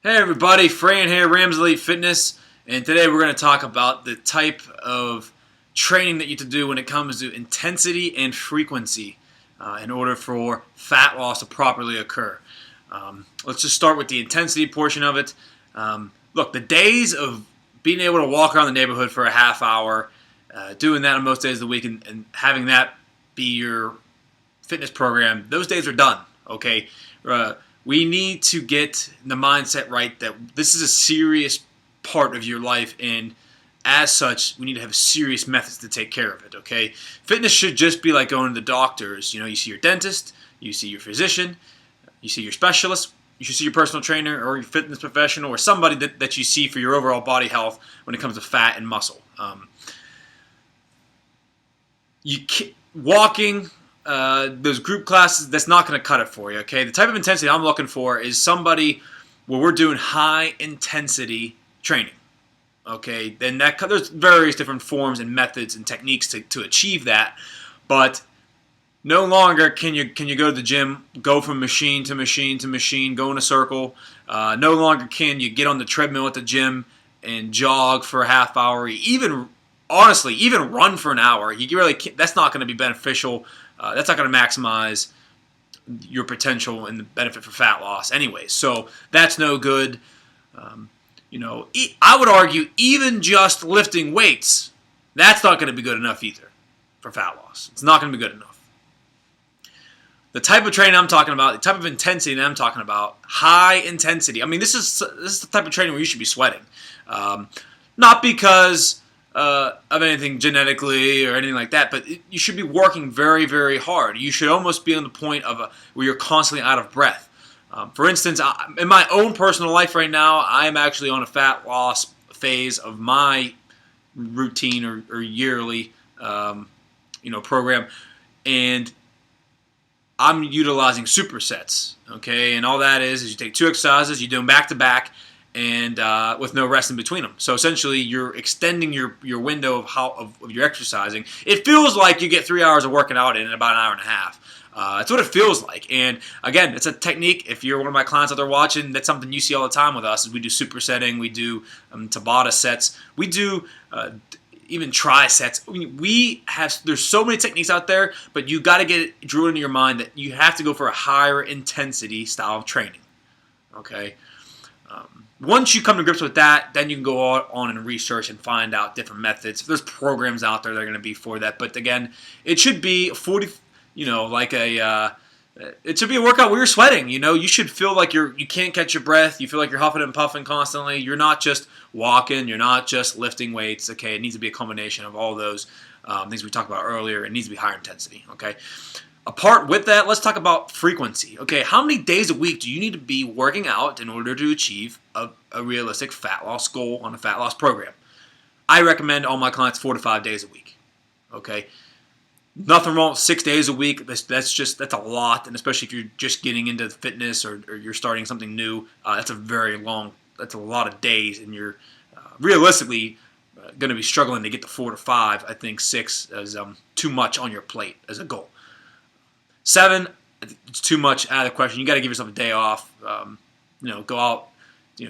Hey everybody, Fran here, Rams Elite Fitness, and today we're going to talk about the type of training that you have to do when it comes to intensity and frequency in order for fat loss to properly occur. Let's just start with the intensity portion of it. Look, the days of being able to walk around the neighborhood for a half hour, doing that on most days of the week, and having that be your fitness program, those days are done, okay? We need to get the mindset right that this is a serious part of your life, and as such, we need to have serious methods to take care of it, okay? Fitness should just be like going to the doctors. You see your dentist, you see your physician, you see your specialist, you should see your personal trainer or your fitness professional or somebody that you see for your overall body health when it comes to fat and muscle. Walking, those group classes, that's not going to cut it for you, okay? The type of intensity I'm looking for is somebody where we're doing high intensity training, okay? Then there's various different forms and methods and techniques to achieve that, but no longer can you go to the gym, go from machine to machine to machine, go in a circle. No longer can you get on the treadmill at the gym and jog for a half hour, even honestly, even run for an hour. You really can't, that's not going to be beneficial. That's not going to maximize your potential and the benefit for fat loss anyway. So that's no good. I would argue even just lifting weights, that's not going to be good enough either for fat loss. It's not going to be good enough. The type of training I'm talking about, the type of intensity that I'm talking about, high intensity. I mean, this is the type of training where you should be sweating. Not because of anything genetically or anything like that, but you should be working very, very hard. You should almost be on the point of where you're constantly out of breath. For instance, in my own personal life right now, I am actually on a fat loss phase of my routine or yearly, program, and I'm utilizing supersets. Okay, and all that is you take two exercises, you do them back to back, and with no rest in between them. So essentially, you're extending your window of your exercising. It feels like you get 3 hours of working out in about an hour and a half. That's what it feels like. And again, it's a technique. If you're one of my clients out there watching, that's something you see all the time with us. Is we do supersetting, we do Tabata sets, we do even trisets. I mean, there's so many techniques out there, but you got to get it drilled into your mind that you have to go for a higher intensity style of training. Okay. Once you come to grips with that, then you can go on and research and find out different methods. There's programs out there that are going to be for that. But again, it should be 40, it should be a workout where you're sweating. You should feel like you can't catch your breath. You feel like you're huffing and puffing constantly. You're not just walking. You're not just lifting weights. Okay, it needs to be a combination of all those things we talked about earlier. It needs to be higher intensity. Okay. Apart with that, let's talk about frequency. Okay, how many days a week do you need to be working out in order to achieve a realistic fat loss goal on a fat loss program? I recommend all my clients 4 to 5 days a week. Okay, nothing wrong with 6 days a week. That's a lot, and especially if you're just getting into fitness or you're starting something new, that's a lot of days, and you're realistically going to be struggling to get to 4 to 5. I think 6 is too much on your plate as a goal. 7, it's too much out of the question. You got to give yourself a day off. Go out.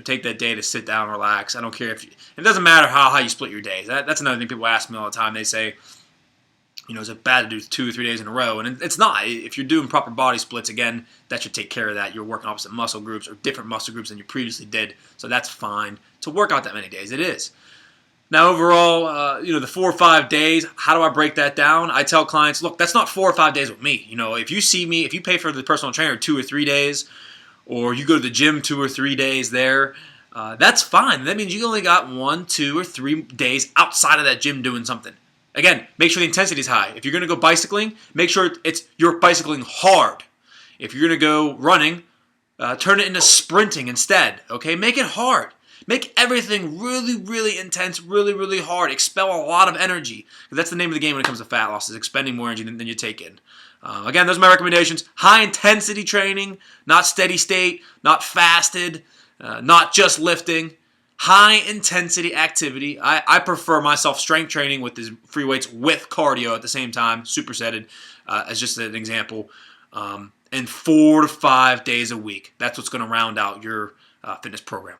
Take that day to sit down, relax. I don't care it doesn't matter how you split your days. That's another thing people ask me all the time. They say, is it bad to do 2 or 3 days in a row? And it's not. If you're doing proper body splits, again, that should take care of that. You're working opposite muscle groups or different muscle groups than you previously did. So that's fine to work out that many days. It is. Now, overall, the 4 or 5 days, how do I break that down? I tell clients, look, that's not 4 or 5 days with me. If you see me, if you pay for the personal trainer 2 or 3 days, or you go to the gym 2 or 3 days there, that's fine. That means you only got 1, 2, or 3 days outside of that gym doing something. Again, make sure the intensity is high. If you're going to go bicycling, make sure you're bicycling hard. If you're going to go running, turn it into sprinting instead. Okay, make it hard. Make everything really, really intense, really, really hard. Expel a lot of energy. That's the name of the game when it comes to fat loss, is expending more energy than you take in. Again, those are my recommendations. High intensity training, not steady state, not fasted, not just lifting. High intensity activity. I prefer myself strength training with these free weights with cardio at the same time, supersetted, as just an example. And 4 to 5 days a week. That's what's going to round out your fitness program.